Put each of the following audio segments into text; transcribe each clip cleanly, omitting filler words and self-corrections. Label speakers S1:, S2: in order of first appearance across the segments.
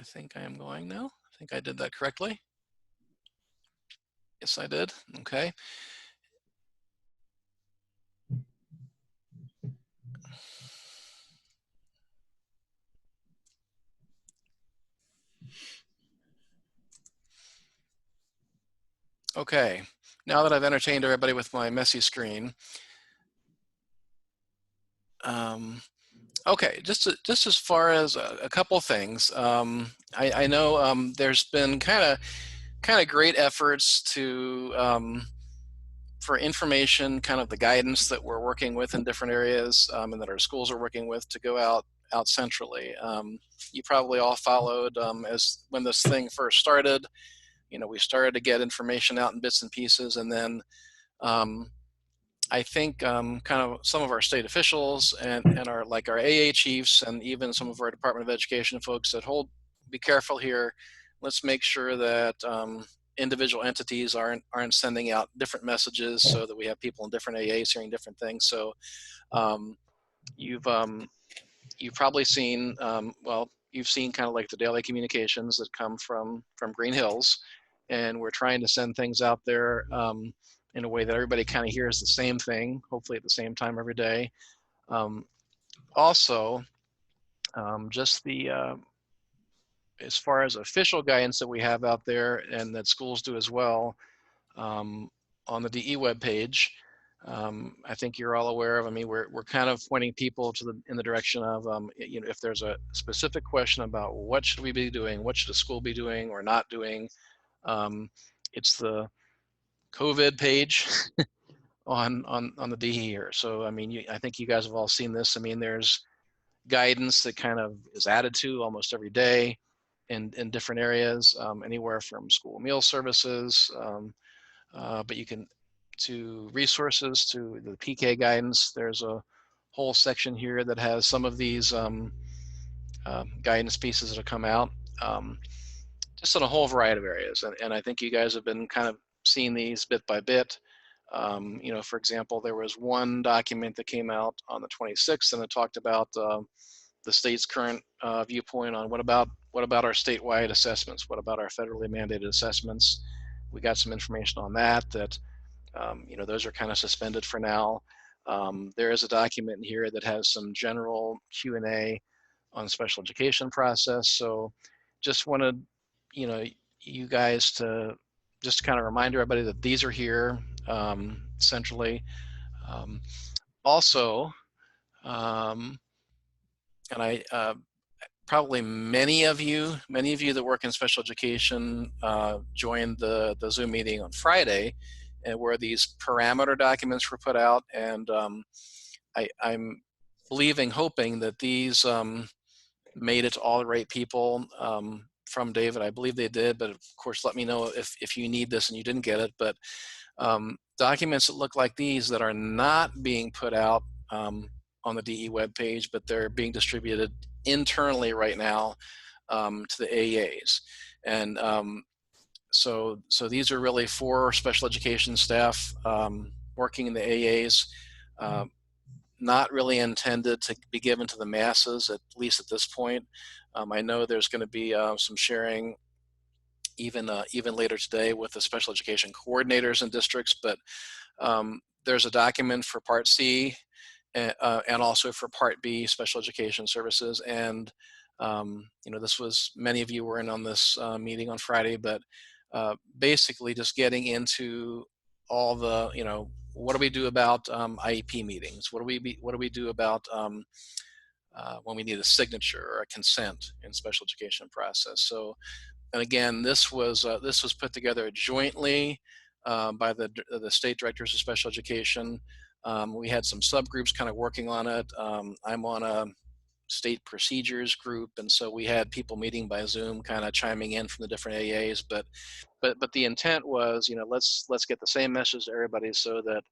S1: I think I am going now. I think I did that correctly. Yes, I did. Okay. Okay. Now that I've entertained everybody with my messy screen, okay, just as far as a couple things, I know there's been kind of great efforts to for information, kind of the guidance that we're working with in different areas, and that our schools are working with to go out centrally. You probably all followed as when this thing first started. You know, we started to get information out in bits and pieces, and then um, I think kind of some of our state officials and our like our AA chiefs and even some of our Department of Education folks said, "Hold, be careful here. Let's make sure that individual entities aren't sending out different messages so that we have people in different AAs hearing different things." So um, you've you've probably seen well, you've seen kind of like the daily communications that come from Green Hills, and we're trying to send things out there in a way that everybody kind of hears the same thing, hopefully at the same time every day. Um, Also, just the as far as official guidance that we have out there and that schools do as well, on the DE webpage, I think you're all aware of. I mean, we're kind of pointing people to in the direction of, you know, if there's a specific question about what should we be doing, what should a school be doing or not doing, um, it's the COVID page on the DE here. So I mean, I think you guys have all seen this. I mean, there's guidance that kind of is added to almost every day in different areas, anywhere from school meal services, but you can to resources to the PK guidance. There's a whole section here that has some of these guidance pieces that have come out, just in a whole variety of areas. And I think you guys have been kind of seeing these bit by bit. You know, for example, there was one document that came out on the 26th, and it talked about the state's current viewpoint on what about our statewide assessments, what about our federally mandated assessments. We got some information on that you know, those are kind of suspended for now. There is a document here that has some general Q&A on the special education process. So just wanted, you know, you guys to just kind of remind everybody that these are here centrally. Also, and I probably many of you that work in special education joined the Zoom meeting on Friday, and where these parameter documents were put out. And I'm hoping that these made it to all the right people from David. I believe they did, but of course, let me know if you need this and you didn't get it. But documents that look like these that are not being put out on the DE webpage, but they're being distributed internally right now to the AEAs. And so these are really for special education staff working in the AAs, not really intended to be given to the masses, at least at this point. I know there's going to be some sharing even later today with the special education coordinators in districts, but there's a document for Part C and also for Part B, special education services. And you know, this was, many of you were in on this meeting on Friday, but basically just getting into all the, you know, what do we do about IEP meetings? What do we do about when we need a signature or a consent in special education process? So, and again, this was put together jointly by the state directors of special education. We had some subgroups kind of working on it. I'm on a state procedures group, and so we had people meeting by Zoom, kind of chiming in from the different AAs. But the intent was, you know, let's get the same message to everybody so that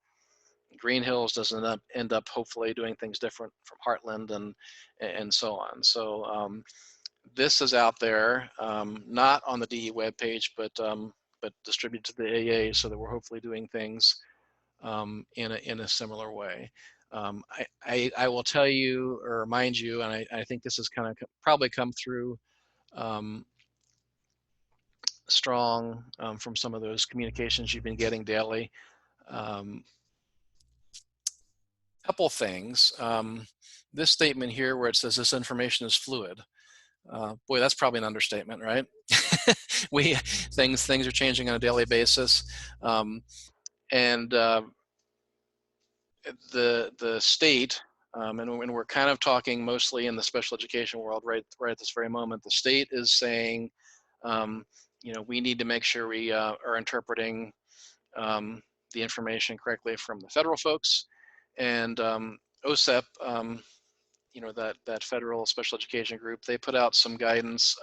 S1: Green Hills doesn't end up hopefully doing things different from Heartland and so on. So this is out there, not on the DE webpage, but distributed to the AA, so that we're hopefully doing things in a similar way. I will tell you or remind you, and I think this has kind of probably come through um, strong from some of those communications you've been getting daily. Um, Couple things. This statement here where it says this information is fluid. Boy, that's probably an understatement, right? we things are changing on a daily basis, and the state, and we're kind of talking mostly in the special education world right at this very moment. The state is saying, um, we need to make sure we are interpreting um, the information correctly from the federal folks, and OSEP. That federal special education group, they put out some guidance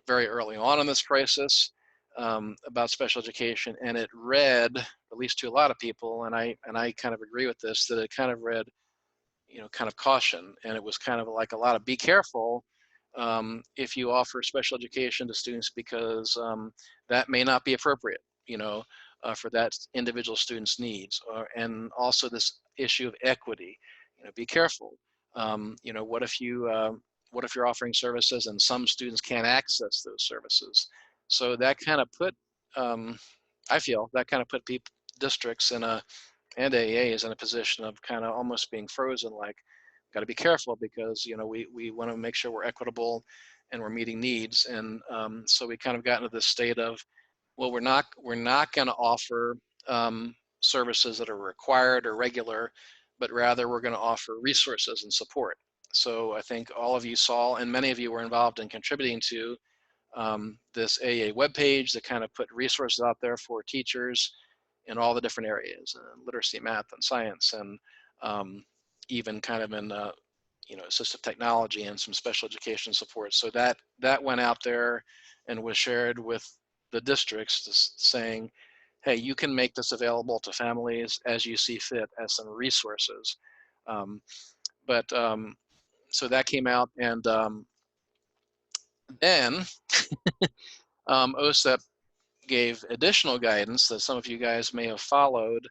S1: very early on in this crisis about special education, and it read, at least to a lot of people, and I kind of agree with this, that it kind of read, kind of caution, and it was kind of like a lot of be careful if you offer special education to students, because that may not be appropriate, for that individual student's needs, and also this issue of equity. Be careful. What if you're offering services and some students can't access those services? So that kind of put, I feel that kind of put people, districts and AAs in a position of kind of almost being frozen, like, got to be careful because, we want to make sure we're equitable and we're meeting needs. And so we kind of got into this state of, well, we're not going to offer services that are required or regular, but rather we're going to offer resources and support. So I think all of you saw, and many of you were involved in contributing to this AA webpage that kind of put resources out there for teachers in all the different areas, literacy, math, and science, and even kind of in assistive technology and some special education support. So that went out there and was shared with the districts, saying, hey, you can make this available to families as you see fit as some resources. But so that came out, and then OSEP gave additional guidance that some of you guys may have followed,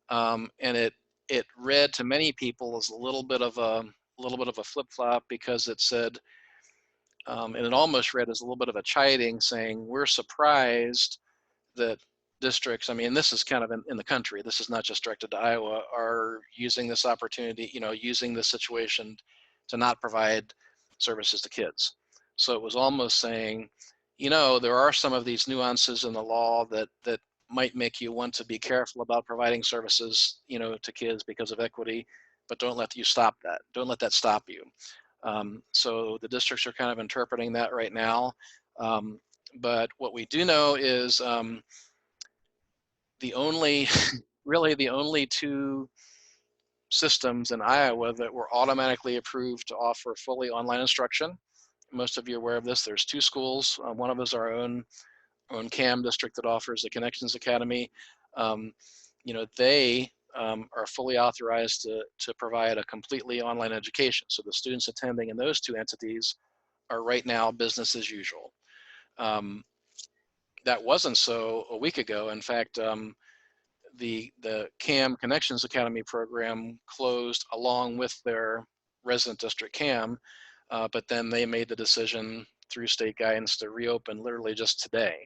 S1: and it read to many people as a little bit of a flip flop, because it said, and it almost read as a little bit of a chiding, saying, we're surprised that districts, I mean, this is kind of in the country, this is not just directed to Iowa, are using this opportunity, using this situation to not provide services to kids. So it was almost saying, there are some of these nuances in the law that might make you want to be careful about providing services, to kids because of equity, but don't let you stop that. Don't let that stop you. So the districts are kind of interpreting that right now. But what we do know is the only, really the only two systems in Iowa that were automatically approved to offer fully online instruction. Most of you are aware of this. There's two schools. One of us is our own CAM district that offers the Connections Academy. They are fully authorized to provide a completely online education. So the students attending in those two entities are right now business as usual. That wasn't so a week ago. In fact, the CAM Connections Academy program closed along with their resident district CAM, but then they made the decision through state guidance to reopen literally just today.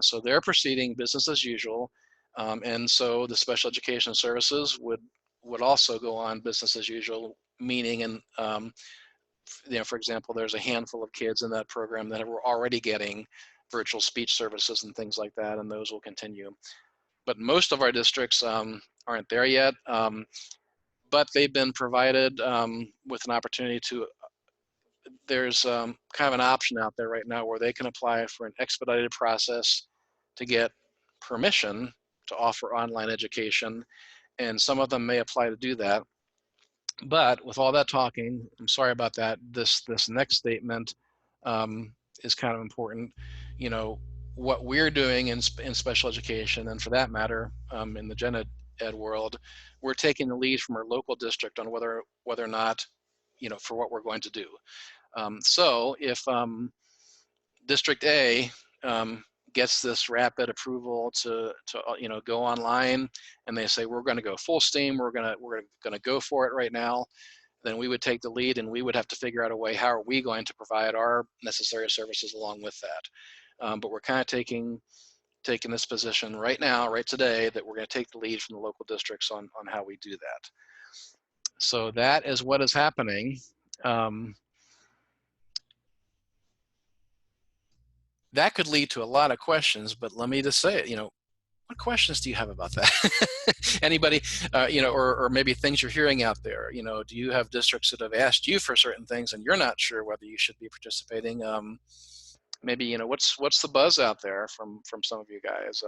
S1: So they're proceeding business as usual, and so the special education services would also go on business as usual, meaning, and for example, there's a handful of kids in that program that were already getting virtual speech services and things like that, and those will continue. But most of our districts aren't there yet, but they've been provided with an opportunity to, there's kind of an option out there right now where they can apply for an expedited process to get permission to offer online education, and some of them may apply to do that. But with all that talking, I'm sorry about that. This next statement is kind of important. What we're doing in special education, and for that matter, in the gen ed world, we're taking the lead from our local district on whether or not, for what we're going to do. So if District A gets this rapid approval to go online, and they say we're going to go full steam, we're going to go for it right now, then we would take the lead, and we would have to figure out a way, how are we going to provide our necessary services along with that. But we're kind of taking this position right now, right today, that we're going to take the lead from the local districts on how we do that. So that is what is happening. That could lead to a lot of questions, but let me just say it, what questions do you have about that? Anybody, or maybe things you're hearing out there, do you have districts that have asked you for certain things and you're not sure whether you should be participating? Maybe, what's the buzz out there from some of you guys?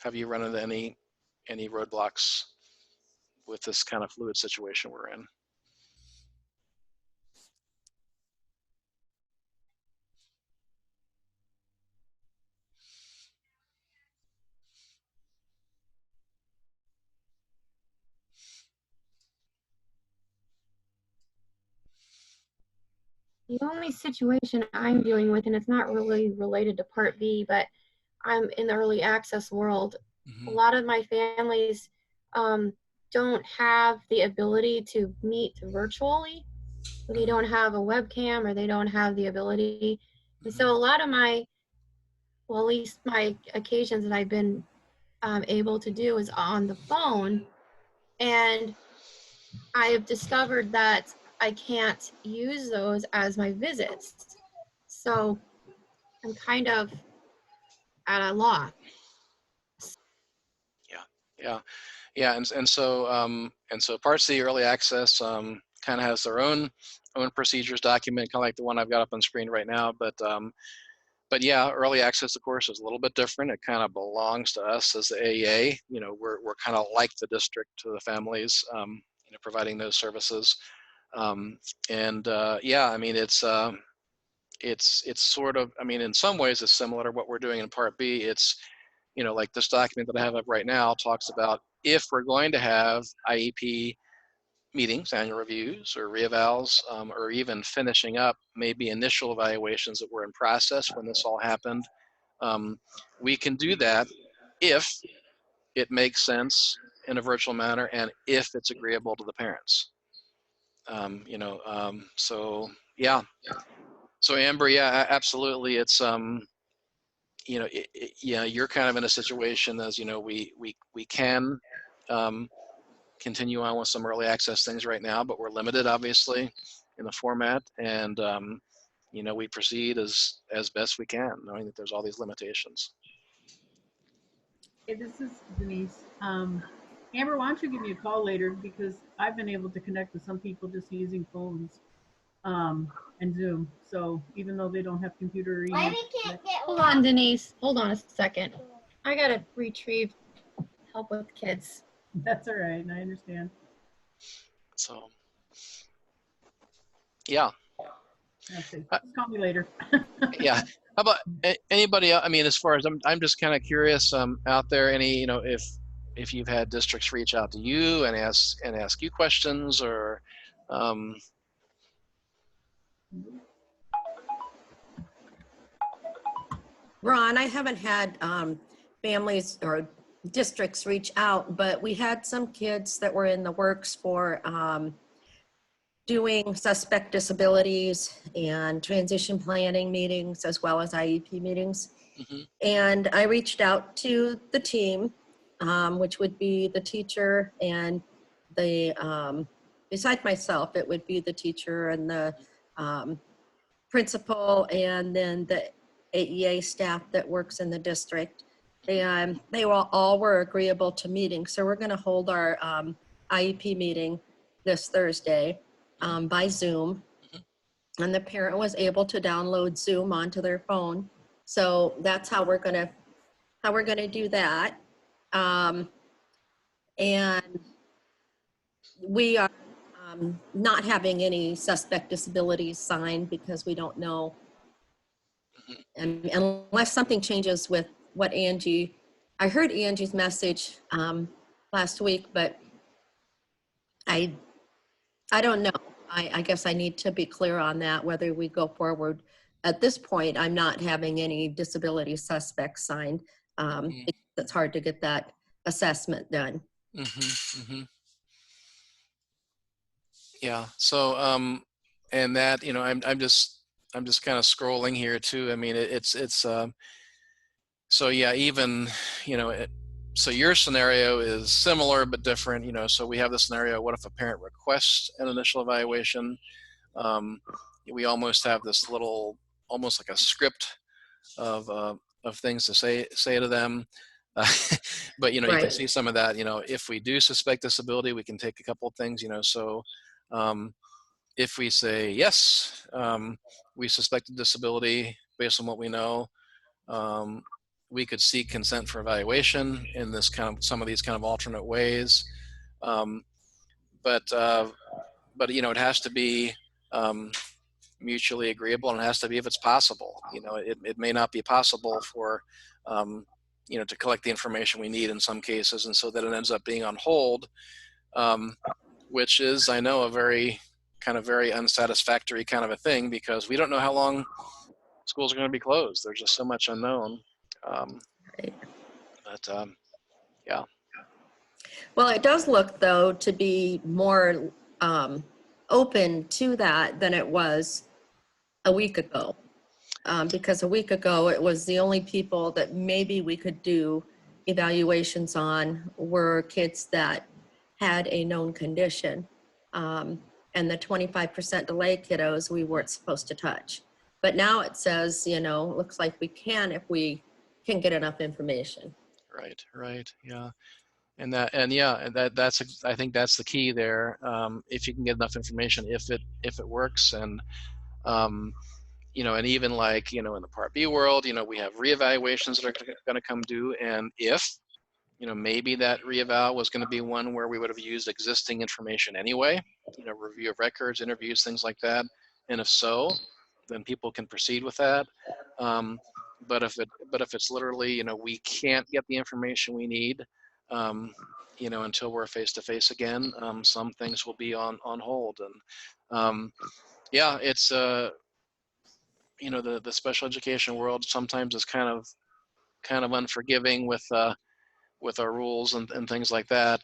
S1: Have you run into any roadblocks with this kind of fluid situation we're in?
S2: The only situation I'm dealing with, and it's not really related to Part B, but I'm in the early access world. A lot of my families don't have the ability to meet virtually. They don't have a webcam, or they don't have the ability. And so a lot of my, well, at least my occasions that I've been able to do is on the phone. And I have discovered that I can't use those as my visits. So I'm kind of at a loss.
S1: Yeah, and so Part C, early access, kind of has their own procedures document, kind of like the one I've got up on screen right now. But yeah, early access, of course, is a little bit different. It kind of belongs to us as the AEA. We're kind of like the district to the families, providing those services. Yeah, I mean, it's sort of, I mean, in some ways it's similar to what we're doing in Part B. It's, like this document that I have up right now talks about, if we're going to have IEP meetings, annual reviews, or reevals, or even finishing up maybe initial evaluations that were in process when this all happened, we can do that if it makes sense in a virtual manner and if it's agreeable to the parents. So yeah. So Amber, yeah, absolutely. It's you're kind of in a situation, as we can continue on with some early access things right now, but we're limited, obviously, in the format, and we proceed as best we can, knowing that there's all these limitations.
S3: Hey, this is Denise. Amber, why don't you give me a call later, because I've been able to connect with some people just using phones and Zoom. So even though they don't have computer or email,
S2: Hold on, Denise. Hold on a second. I gotta retrieve help with kids.
S3: That's all right. I understand.
S1: So, yeah.
S3: Okay. Just call me later.
S1: Yeah. How about anybody else? I mean, as far as I'm just kind of curious out there, any, if you've had districts reach out to you and ask you questions, or
S4: Ron, I haven't had families or districts reach out, but we had some kids that were in the works for doing suspect disabilities and transition planning meetings, as well as IEP meetings. And I reached out to the team, which would be the teacher and the, besides myself, it would be the teacher and the principal, and then the AEA staff that works in the district. And they all were agreeable to meeting. So we're going to hold our IEP meeting this Thursday by Zoom. And the parent was able to download Zoom onto their phone. So that's how we're going to do that. And we are not having any suspect disabilities signed, because we don't know. And unless something changes with what Angie, I heard Angie's message last week, but I don't know. I guess I need to be clear on that, whether we go forward. At this point, I'm not having any disability suspects signed. It's hard to get that assessment done.
S1: Yeah. So, and that, I'm just kind of scrolling here too. I mean, so yeah, even, you know, it, so your scenario is similar but different, so we have the scenario, what if a parent requests an initial evaluation? Um, we almost have this little, almost like a script of things to say to them. Uh, but you can
S4: Right.
S1: see some of that. If we do suspect disability, we can take a couple of things. So um, if we say yes, we suspect a disability based on what we know, um, we could seek consent for evaluation in this kind of some of these kind of alternate ways. Um, but it has to be mutually agreeable, and it has to be if it's possible. It may not be possible for to collect the information we need in some cases, and so that it ends up being on hold, which is, I know, a very unsatisfactory kind of a thing, because we don't know how long schools are going to be closed. There's just so much unknown.
S4: Right.
S1: But yeah.
S4: Well, it does look, though, to be more open to that than it was a week ago. Because a week ago, it was the only people that maybe we could do evaluations on were kids that had a known condition. And the 25% delay kiddos we weren't supposed to touch. But now it says, looks like we can if we can get enough information.
S1: Right. Yeah. That's I think that's the key there. If you can get enough information, if it works, and and even like in the Part B world, we have reevaluations that are going to come due, and if maybe that reeval was going to be one where we would have used existing information anyway, review of records, interviews, things like that, and if so, then people can proceed with that. But if it's literally, we can't get the information we need, until we're face to face again, some things will be on hold. And yeah, it's the special education world sometimes is kind of unforgiving with our rules and things like that.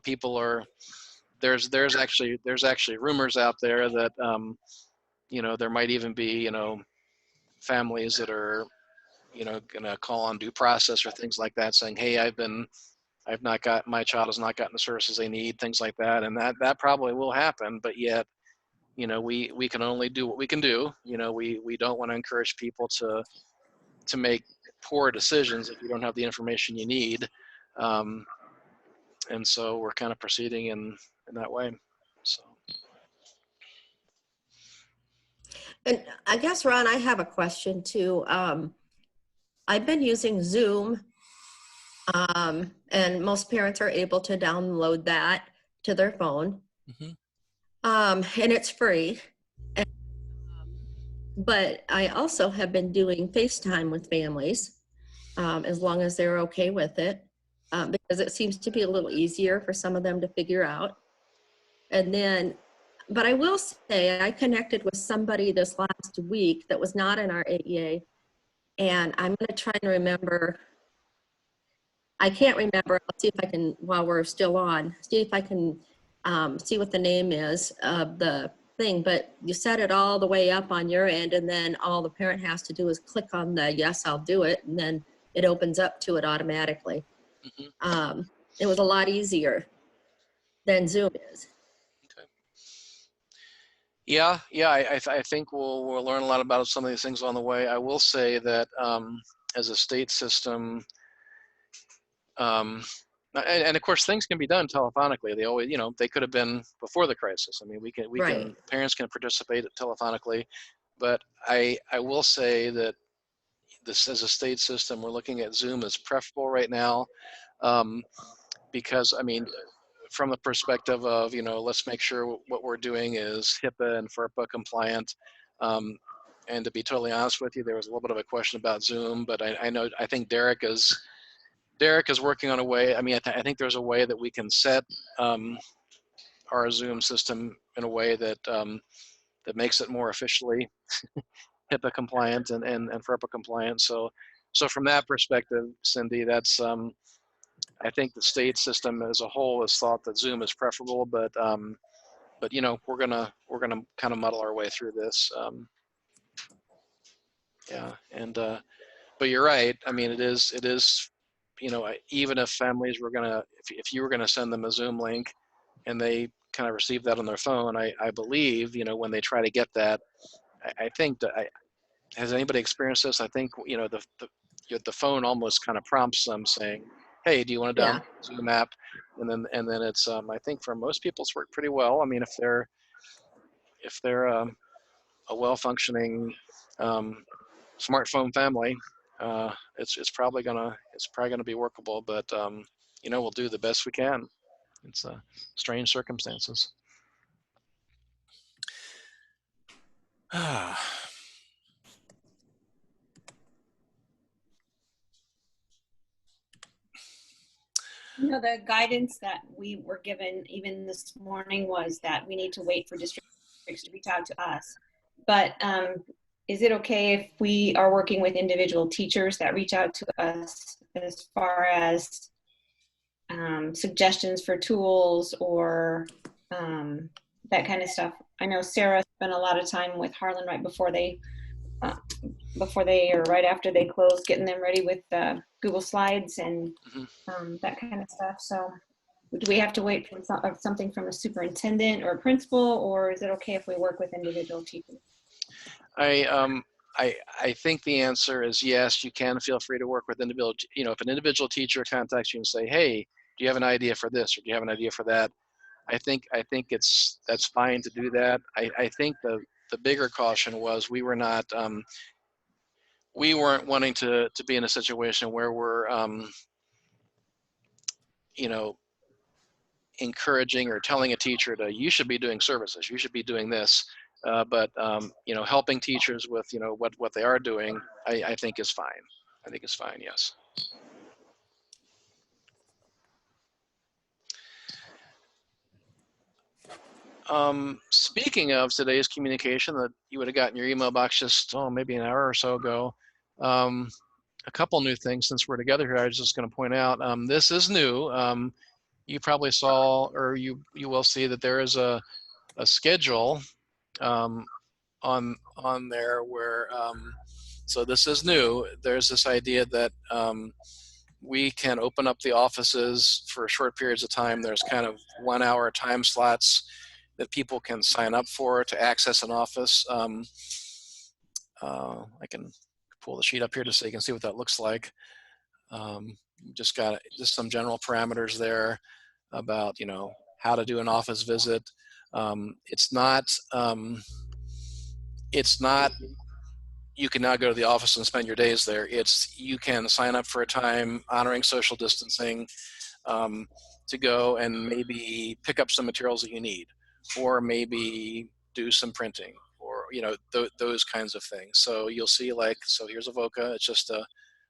S1: People are there's actually rumors out there that there might even be families that are gonna call on due process or things like that, saying, hey, my child has not gotten the services they need, things like that. And that probably will happen, but yet we can only do what we can do. We don't want to encourage people to make poor decisions if you don't have the information you need. And so we're kind of proceeding in that way. So.
S4: And I guess, Ron, I have a question too. I've been using Zoom, and most parents are able to download that to their phone.
S1: Mm-hmm.
S4: And it's free. But I also have been doing FaceTime with families, as long as they're okay with it, because it seems to be a little easier for some of them to figure out. And then, but I will say, I connected with somebody this last week that was not in our AEA, and I'm going to try and remember. I can't remember. I'll see if I can, while we're still on, see if I can see what the name is of the thing. But you set it all the way up on your end, and then all the parent has to do is click on the yes, I'll do it, and then it opens up to it automatically.
S1: Mm-hmm.
S4: It was a lot easier than Zoom is.
S1: Okay. Yeah. I think we'll learn a lot about some of these things on the way. I will say that as a state system, and of course things can be done telephonically. They always, they could have been before the crisis. I mean,
S4: Right.
S1: parents can participate telephonically, but I will say that this, as a state system, we're looking at Zoom as preferable right now, because I mean, from the perspective of, let's make sure what we're doing is HIPAA and FERPA compliant. And to be totally honest with you, there was a little bit of a question about Zoom, but I think Derek is working on a way. I mean, I think there's a way that we can set our Zoom system in a way that that makes it more officially HIPAA compliant and FERPA compliant. So from that perspective, Cindy, that's I think the state system as a whole has thought that Zoom is preferable, but but we're gonna kind of muddle our way through this. Yeah, and but you're right. I mean, it is even if families were gonna, if you were gonna send them a Zoom link, and they kind of receive that on their phone, I believe when they try to get that, I think that has anybody experienced this? I think the phone almost kind of prompts them saying, "Hey, do you want to
S4: Yeah.
S1: download the Zoom app?" And then it's I think for most people it's worked pretty well. I mean, if they're a well-functioning smartphone family, it's probably gonna be workable. But we'll do the best we can. It's strange circumstances.
S5: The guidance that we were given even this morning was that we need to wait for districts to reach out to us. But is it okay if we are working with individual teachers that reach out to us as far as suggestions for tools or that kind of stuff? I know Sarah spent a lot of time with Harlan right before they or right after they closed, getting them ready with Google Slides and that kind of stuff. So do we have to wait for something from a superintendent or a principal, or is it okay if we work with individual teachers?
S1: I think the answer is yes. You can feel free to work with individual. If an individual teacher contacts you and say, "Hey, do you have an idea for this, or do you have an idea for that?" I think that's fine to do that. I think the bigger caution was we weren't wanting to be in a situation where we're encouraging or telling a teacher you should be doing services, you should be doing this, but helping teachers with what they are doing, I think is fine. I think it's fine. Yes. Speaking of today's communication that you would have gotten your email box just maybe an hour or so ago, a couple new things since we're together here. I was just going to point out this is new. You probably saw, or you will see that there is a schedule on there where so this is new. There's this idea that we can open up the offices for short periods of time. There's kind of 1 hour time slots that people can sign up for to access an office. I can pull the sheet up here just so you can see what that looks like. Just some general parameters there about how to do an office visit. It's not you can now go to the office and spend your days there. It's you can sign up for a time honoring social distancing to go and maybe pick up some materials that you need, or maybe do some printing, or those kinds of things. So you'll see, so here's Avoca. It's just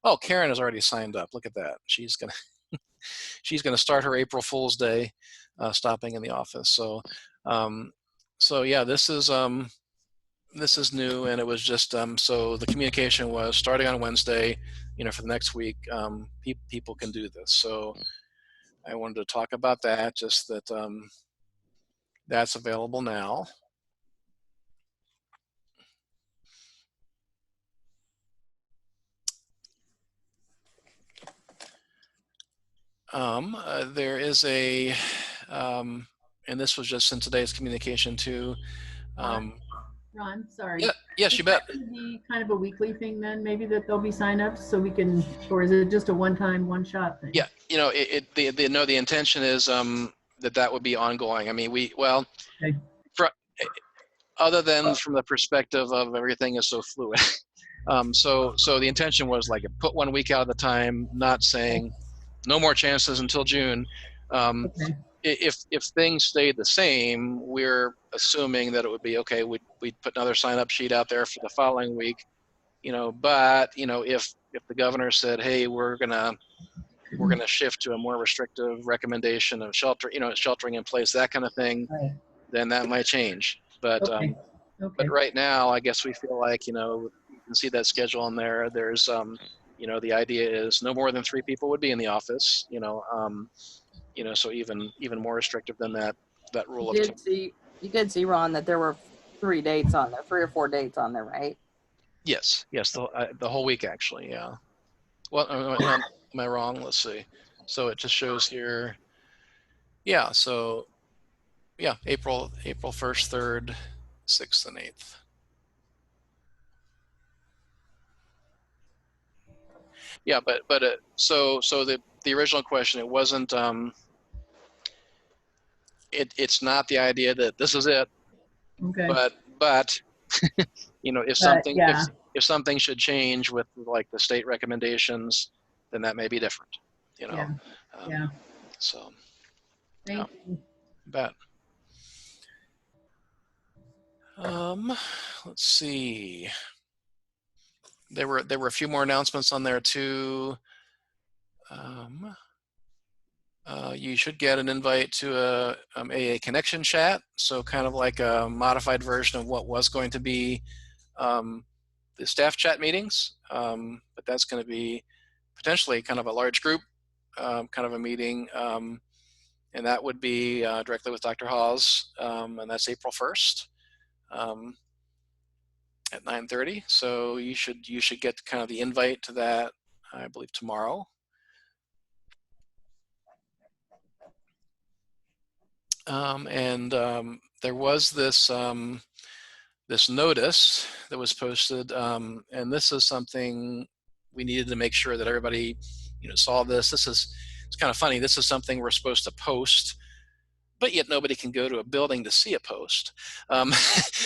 S1: oh, Karen has already signed up. Look at that. She's gonna start her April Fool's Day stopping in the office. So yeah, this is new, and it was just so the communication was starting on Wednesday, for the next week. People can do this. So I wanted to talk about that, just that that's available now. There is a, and this was just in today's communication too.
S3: Ron, sorry.
S1: Yeah, yes, you bet.
S3: Is that be kind of a weekly thing then, maybe, that there'll be signups so we can, or is it just a one-time, one-shot thing?
S1: Yeah, the intention is that would be ongoing. I mean,
S3: Okay.
S1: Other than from the perspective of everything is so fluid. So the intention was put 1 week out at a time, not saying no more chances until June.
S3: Okay.
S1: If things stayed the same, we're assuming that it would be okay. We'd put another sign-up sheet out there for the following week, But if the governor said, hey, we're gonna shift to a more restrictive recommendation of sheltering in place, that kind of thing,
S3: Right.
S1: then that might change. But
S3: Okay.
S1: but right now, I guess we feel like you can see that schedule in there. There's the idea is no more than 3 people would be in the office. So even more restrictive than that rule of.
S6: Did the You did see, Ron, that there were 3 dates on there, 3 or 4 dates on there, right?
S1: Yes, the whole week actually. Yeah. Well, am I wrong? Let's see. So it just shows here. Yeah. So yeah, April 1st, 3rd, 6th, and 8th. Yeah, but so the original question, it wasn't it's not the idea that this is it,
S3: Okay.
S1: but you know, if
S3: But
S1: something
S3: yeah,
S1: if something should change with like the state recommendations, then that may be different, you know.
S3: yeah, yeah.
S1: So yeah,
S3: Thank you.
S1: bet. Let's see. There were a few more announcements on there too. You should get an invite to a AA connection chat. So kind of like a modified version of what was going to be the staff chat meetings, but that's going to be potentially kind of a large group, kind of a meeting, and that would be directly with Dr. Hawes, and that's April 1st at 9:30. So you should get kind of the invite to that, I believe, tomorrow. And there was this this notice that was posted, and this is something we needed to make sure that everybody, you know, saw this. It's kind of funny. This is something we're supposed to post, but yet nobody can go to a building to see a post.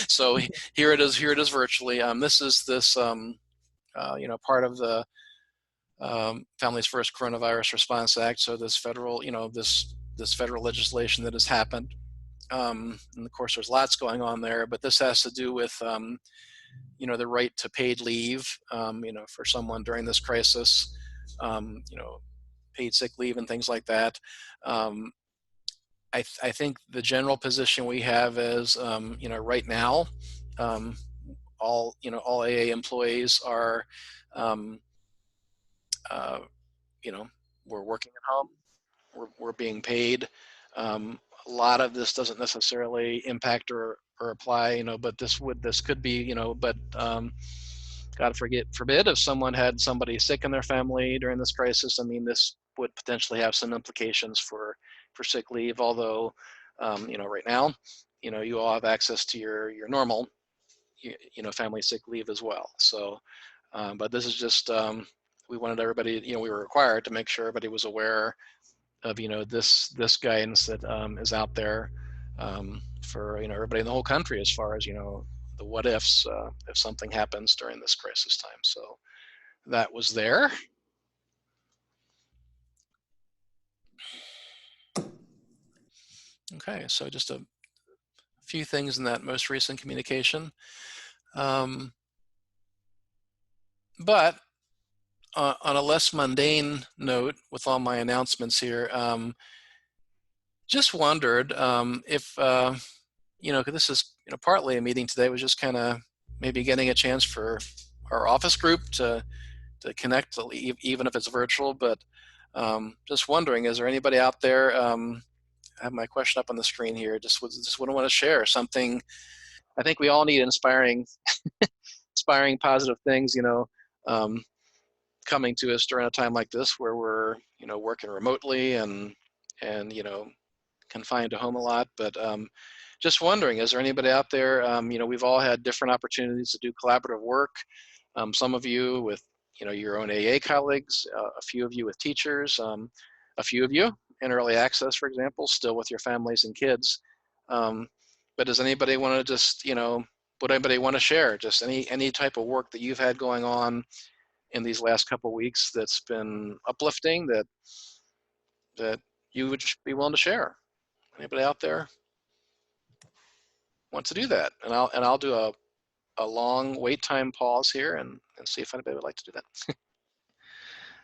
S1: So here it is. Here it is virtually. This is you know, part of the Families First Coronavirus Response Act. So this federal, you know, this federal legislation that has happened. And of course, there's lots going on there, but this has to do with you know, the right to paid leave, you know, for someone during this crisis, you know, paid sick leave and things like that. I think the general position we have is, you know, right now, all, you know, all AA employees are, um, uh, you know, we're working at home, we're being paid. A lot of this doesn't necessarily impact or apply, you know, but this could be, you know, but God forbid if someone had somebody sick in their family during this crisis. I mean, this would potentially have some implications for sick leave. Although, you know, right now, you know, you all have access to your normal, you know, family sick leave as well. So, but this is just we wanted everybody, you know, we were required to make sure everybody was aware of, you know, this guidance that is out there for, you know, everybody in the whole country as far as, you know, the what ifs if something happens during this crisis time. So that was there. Okay, so just a few things in that most recent communication. But on a less mundane note, with all my announcements here, just wondered if, you know, 'cause this is, you know, partly a meeting today, was just kind of maybe getting a chance for our office group to connect, even if it's virtual. But just wondering, is there anybody out there? I have my question up on the screen here. Just wouldn't want to share something. I think we all need inspiring positive things, you know, um, coming to us during a time like this where we're, you know, working remotely and you know, confined to home a lot. But just wondering, is there anybody out there? You know, we've all had different opportunities to do collaborative work. Some of you with, you know, your own AA colleagues, a few of you with teachers, a few of you in early access, for example, still with your families and kids. But does anybody want to just, you know, would anybody want to share just any type of work that you've had going on in these last couple of weeks that's been uplifting, that you would be willing to share? Anybody out there want to do that? And I'll do a long wait time pause here and see if anybody would like to do that.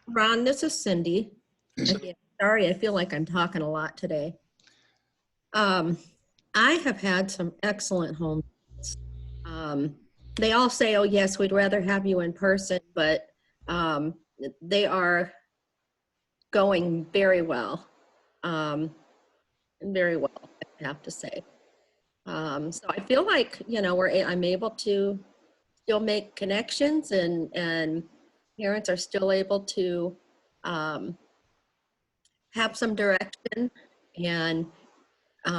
S4: Ron, this is Cindy. Again, sorry, I feel like I'm talking a lot today. I have had some excellent home. They all say, oh yes, we'd rather have you in person, but they are going very well. Very well, I have to say. So I feel like, you know, I'm able to still make connections, and parents are still able to um, have some direction and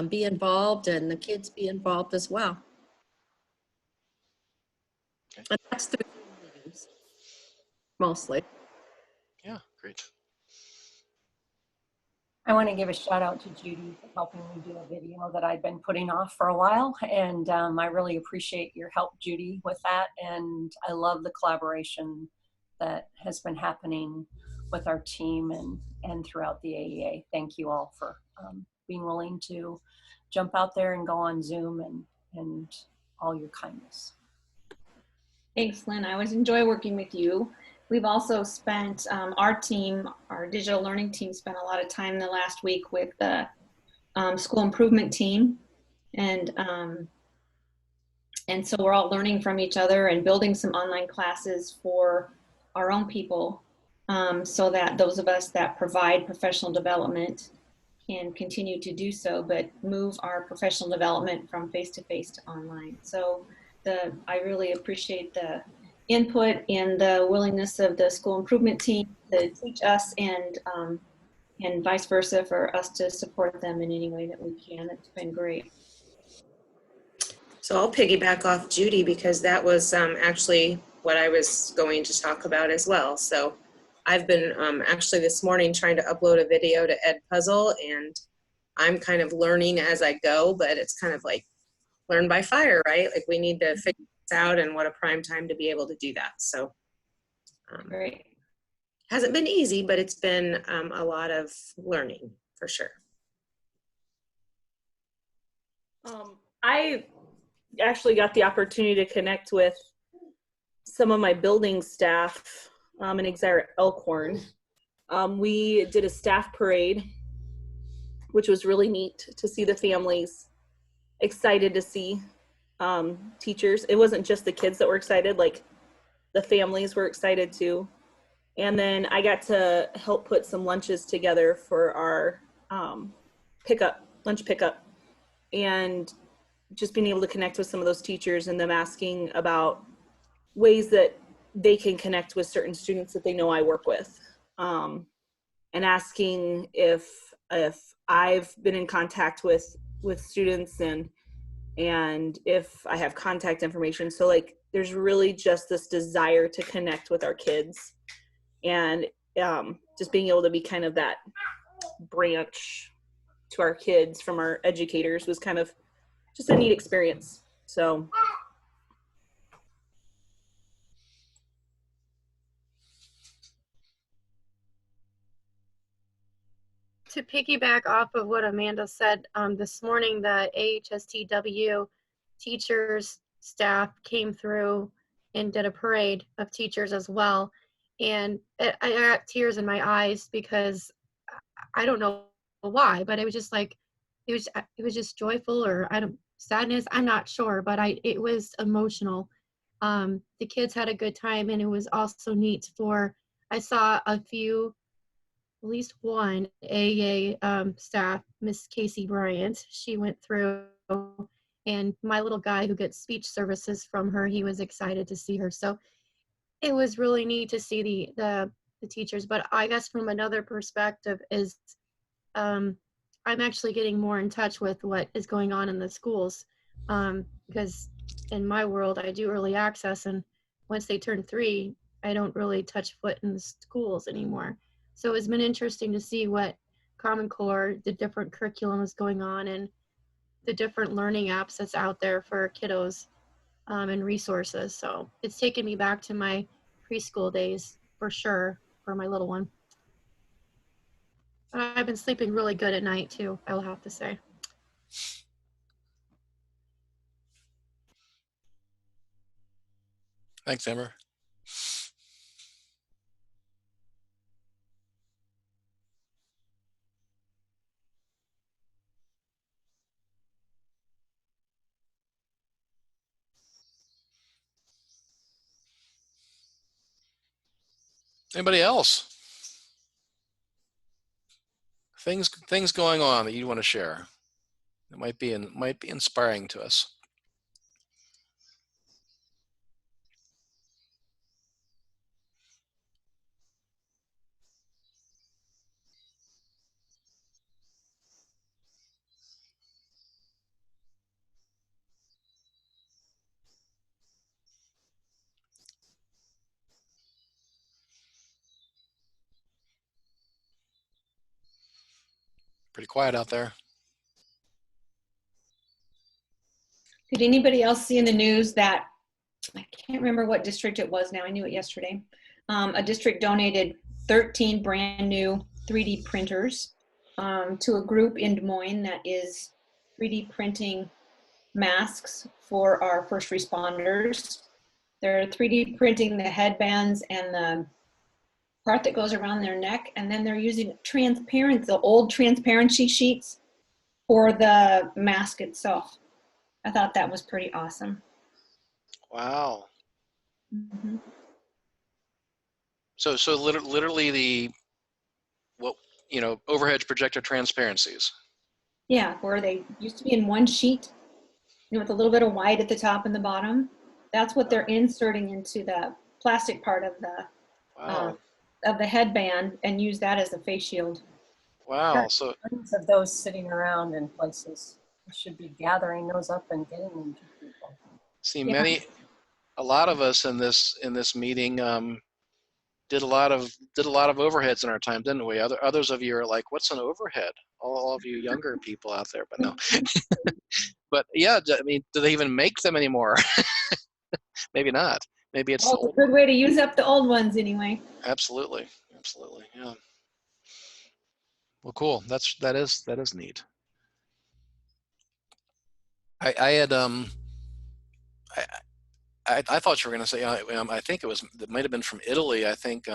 S4: be involved, and the kids be involved as well.
S1: Okay.
S4: And that's through Zoom meetings, mostly.
S1: Yeah, great.
S7: I want to give a shout out to Judy for helping me do a video that I'd been putting off for a while. And I really appreciate your help, Judy, with that. And I love the collaboration that has been happening with our team and throughout the AEA. Thank you all for being willing to jump out there and go on Zoom and all your kindness.
S5: Thanks, Lynn. I always enjoy working with you. We've also spent, our team, our digital learning team, spent a lot of time the last week with the school improvement team. And so we're all learning from each other and building some online classes for our own people, so that those of us that provide professional development can continue to do so, but move our professional development from face-to-face to online. So I really appreciate the input and the willingness of the school improvement team to teach us, and vice versa for us to support them in any way that we can. It's been great.
S8: So I'll piggyback off Judy because that was actually what I was going to talk about as well. So I've been actually this morning trying to upload a video to Edpuzzle, and I'm kind of learning as I go, but it's kind of like learn by fire, right? Like we need to figure this out, and what a prime time to be able to do that. So
S5: Great.
S8: hasn't been easy, but it's been a lot of learning for sure.
S9: I actually got the opportunity to connect with some of my building staff in Exire Elkhorn. We did a staff parade, which was really neat to see the families excited to see teachers. It wasn't just the kids that were excited, like the families were excited too. And then I got to help put some lunches together for our lunch pickup, and just being able to connect with some of those teachers and them asking about ways that they can connect with certain students that they know I work with, and asking if I've been in contact with students and if I have contact information. So like there's really just this desire to connect with our kids, and just being able to be kind of that branch to our kids from our educators was kind of just a neat experience. So
S2: to piggyback off of what Amanda said, this morning the AHSTW teachers staff came through and did a parade of teachers as well. And I got tears in my eyes because I don't know why, but it was just like, it was just joyful, or sadness, I'm not sure, but it was emotional. The kids had a good time, and it was also neat I saw a few, at least one AA staff, Miss Casey Bryant. She went through, and my little guy who gets speech services from her, he was excited to see her. So it was really neat to see the teachers. But I guess from another perspective is, I'm actually getting more in touch with what is going on in the schools, because in my world I do early access, and once they turn 3, I don't really touch foot in the schools anymore. So it's been interesting to see what Common Core, the different curriculum is going on, and the different learning apps that's out there for kiddos, and resources. So it's taken me back to my preschool days for sure for my little one. But I've been sleeping really good at night too, I will have to say.
S1: Thanks, Amber. Anybody else? Things going on that you want to share? It might be inspiring to us. Pretty quiet out there.
S5: Did anybody else see in the news that, I can't remember what district it was now, I knew it yesterday. A district donated 13 brand new 3D printers to a group in Des Moines that is 3D printing masks for our first responders. They're 3D printing the headbands and the part that goes around their neck, and then they're using the old transparency sheets for the mask itself. I thought that was pretty awesome.
S1: Wow.
S5: Mm-hmm.
S1: So literally the overhead projector transparencies.
S5: Yeah, where they used to be in one sheet, with a little bit of white at the top and the bottom. That's what they're inserting into the plastic part of the headband and use that as a face shield.
S1: Wow. So
S7: Tons of those sitting around in places. We should be gathering those up and getting them to people.
S1: see,
S5: Yeah.
S1: a lot of us in this meeting did a lot of overheads in our time, didn't we? Others of you are like, what's an overhead? All of you younger people out there, but no. But yeah, I mean, do they even make them anymore? Maybe not. Maybe it's
S5: a good way to use up the old ones anyway.
S1: Absolutely, yeah. Well, cool. That is neat. I had I thought you were going to say I think it might have been from Italy. I think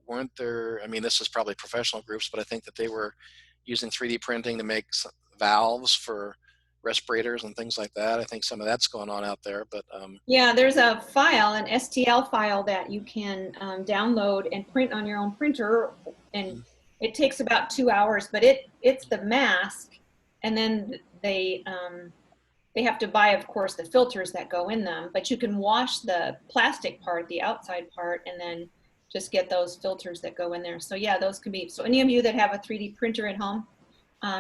S1: weren't there? I mean, this is probably professional groups, but I think that they were using 3D printing to make valves for respirators and things like that. I think some of that's going on out there, but
S5: yeah, there's a file, an STL file that you can download and print on your own printer, and it takes about 2 hours. But it's the mask, and then they have to buy, of course, the filters that go in them. But you can wash the plastic part, the outside part, and then just get those filters that go in there. So yeah, those can be. So any of you that have a 3D printer at home,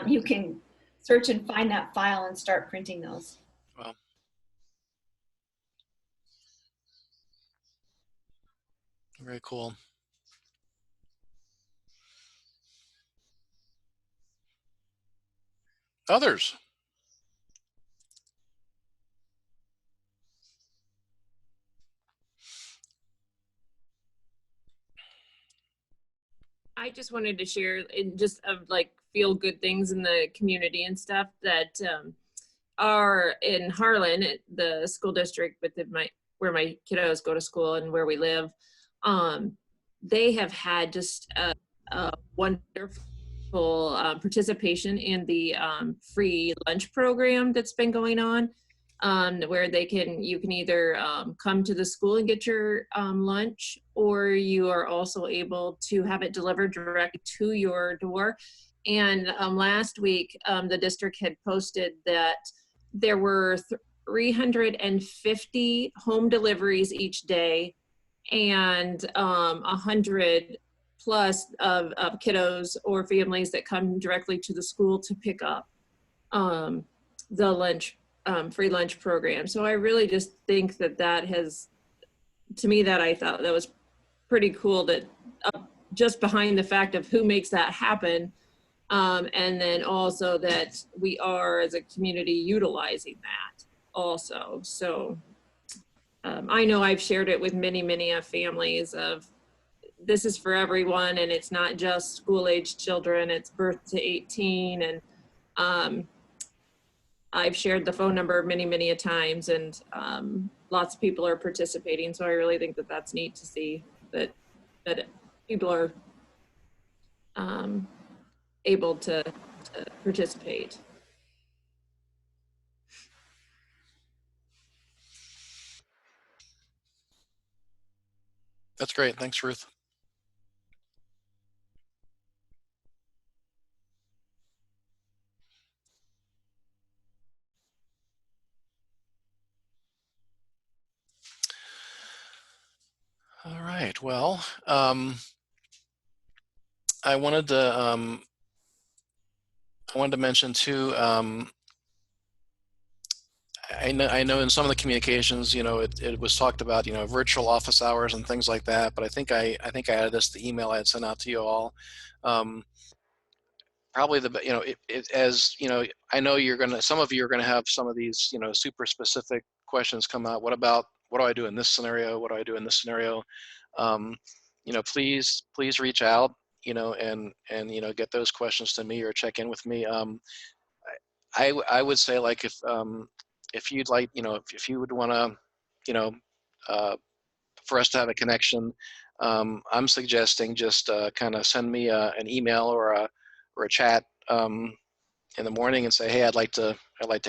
S5: you can search and find that file and start printing those.
S1: Wow. Very cool. Others.
S10: I just wanted to share in just of like feel good things in the community and stuff that are in Harlan, the school district, but where my kiddos go to school and where we live. They have had just a wonderful participation in the free lunch program that's been going on, where you can either come to the school and get your lunch, or you are also able to have it delivered directly to your door. And last week, the district had posted that there were 350 home deliveries each day, and 100 plus of kiddos or families that come directly to the school to pick up the lunch, free lunch program. So I really just think that has, to me, that I thought that was pretty cool, that just behind the fact of who makes that happen, and then also that we are as a community utilizing that also. So I know I've shared it with many families of, this is for everyone, and it's not just school-aged children, it's birth to 18, and I've shared the phone number many a times, and lots of people are participating. So I really think that that's neat to see that people are able to participate.
S1: That's great. Thanks, Ruth. All right. Well, I wanted to mention too. I know in some of the communications, it was talked about, virtual office hours and things like that. But I think I added this to the email I had sent out to you all. Probably as I know some of you are gonna have some of these, super specific questions come out. What do I do in this scenario? What do I do in this scenario? Um, please reach out, and get those questions to me or check in with me. I would say, like, if you'd like, if you would want to, you know, uh, for us to have a connection, I'm suggesting just kind of send me an email or a chat in the morning and say, hey, I'd like to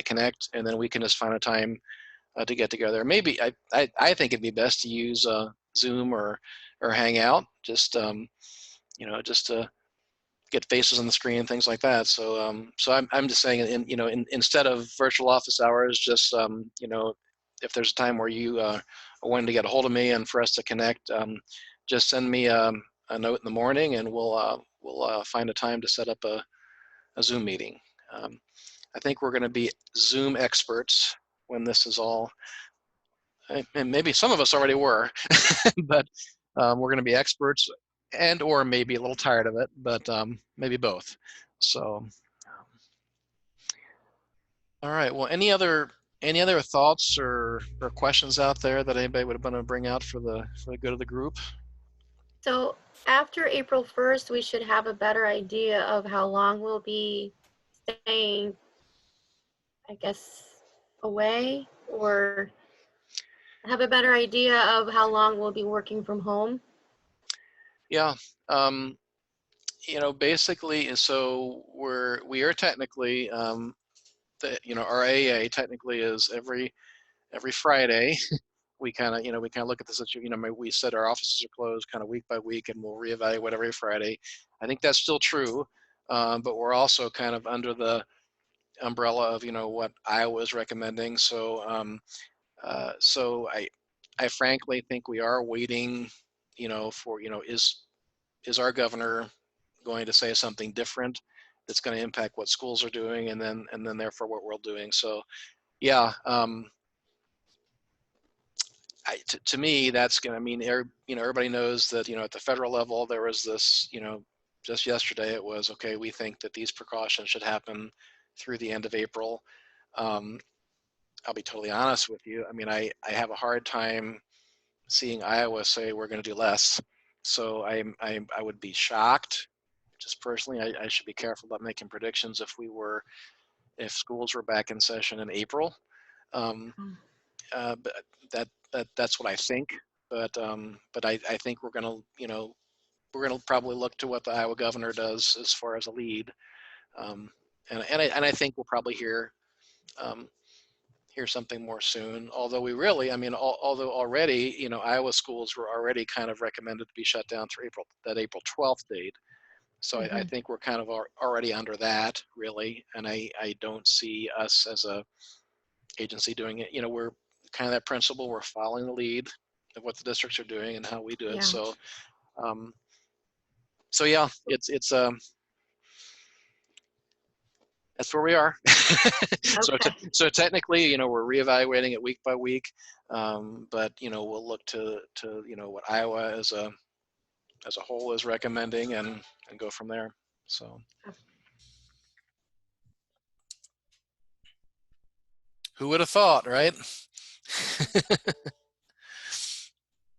S1: connect, and then we can just find a time to get together. Maybe I think it'd be best to use Zoom or Hangout, just just to get faces on the screen and things like that. So so I'm just saying, instead of virtual office hours, just if there's a time where you are wanting to get a hold of me and for us to connect, just send me a note in the morning, and we'll find a time to set up a Zoom meeting. I think we're going to be Zoom experts when this is all, and maybe some of us already were, but we're going to be experts, and or maybe a little tired of it, but maybe both. So, all right. Well, any other thoughts or questions out there that anybody would want to bring out for the good of the group?
S2: So after April 1st, we should have a better idea of how long we'll be staying, I guess, away, or have a better idea of how long we'll be working from home.
S1: Yeah. Basically, so we are technically, our AA technically is every Friday. We kind of look at the situation. We said our offices are closed kind of week by week, and we'll reevaluate every Friday. I think that's still true, but we're also kind of under the umbrella of what Iowa is recommending. So so I frankly think we are waiting, for is our governor going to say something different that's going to impact what schools are doing, and then therefore what we're doing. So yeah. To me, that's going to mean, everybody knows that, at the federal level, there was this, just yesterday it was, okay, we think that these precautions should happen through the end of April. I'll be totally honest with you. I mean, I have a hard time seeing Iowa say we're going to do less. So I would be shocked. Just personally, I should be careful about making predictions if schools were back in session in April. But that's what I think. But I think we're gonna probably look to what the Iowa governor does as far as a lead, and I think we'll probably hear something more soon. Although although already Iowa schools were already kind of recommended to be shut down through April 12th date. So I think we're kind of already under that, really, and I don't see us as a agency doing it. We're kind of that principle. We're following the lead of what the districts are doing and how we do it.
S2: Yeah.
S1: So, so yeah, it's that's where we are.
S2: Okay.
S1: So technically, we're reevaluating it week by week, but we'll look to what Iowa as a whole is recommending, and go from there. So. Who would have thought, right?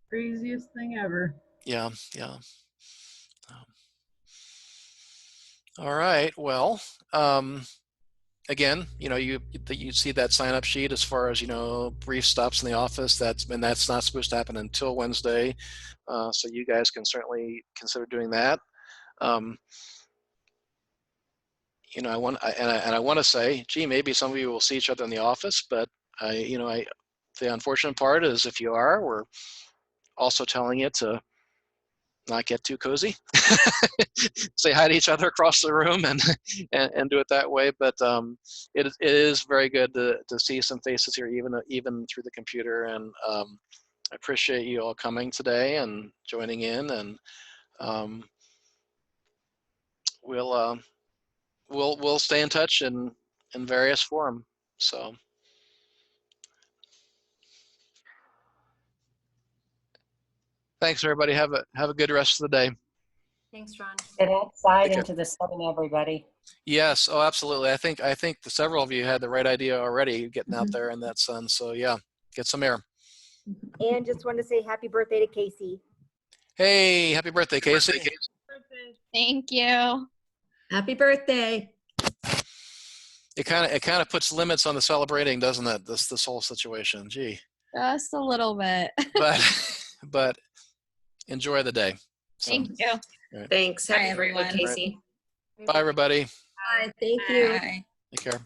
S3: Craziest thing ever.
S1: Yeah. All right. Well, again, you see that sign up sheet as far as brief stops in the office. That's not supposed to happen until Wednesday, so you guys can certainly consider doing that. I want to say, gee, maybe some of you will see each other in the office, but the unfortunate part is, if you are, we're also telling you to not get too cozy. Say hi to each other across the room, and do it that way. But it is very good to see some faces here, even through the computer, and I appreciate you all coming today and joining in, and we'll we'll stay in touch in various form. So thanks, everybody. Have a good rest of the day.
S4: Thanks, Ron.
S7: Get outside
S1: Take care.
S7: into the sun, everybody.
S1: Yes. Oh, absolutely. I think several of you had the right idea already, getting out there in that sun. So yeah, get some air.
S11: And just want to say happy birthday to Casey.
S1: Hey, happy birthday, Casey.
S12: Thank you.
S4: Happy birthday.
S1: It kind of puts limits on the celebrating, doesn't it? This whole situation. Gee.
S12: Just a little bit.
S1: But enjoy the day. So,
S12: Thank you.
S1: right.
S8: Thanks. Happy
S12: Bye,
S8: birthday,
S12: everyone.
S8: Casey.
S1: Bye, everybody.
S4: Bye. Thank you.
S12: Bye.
S1: Take care.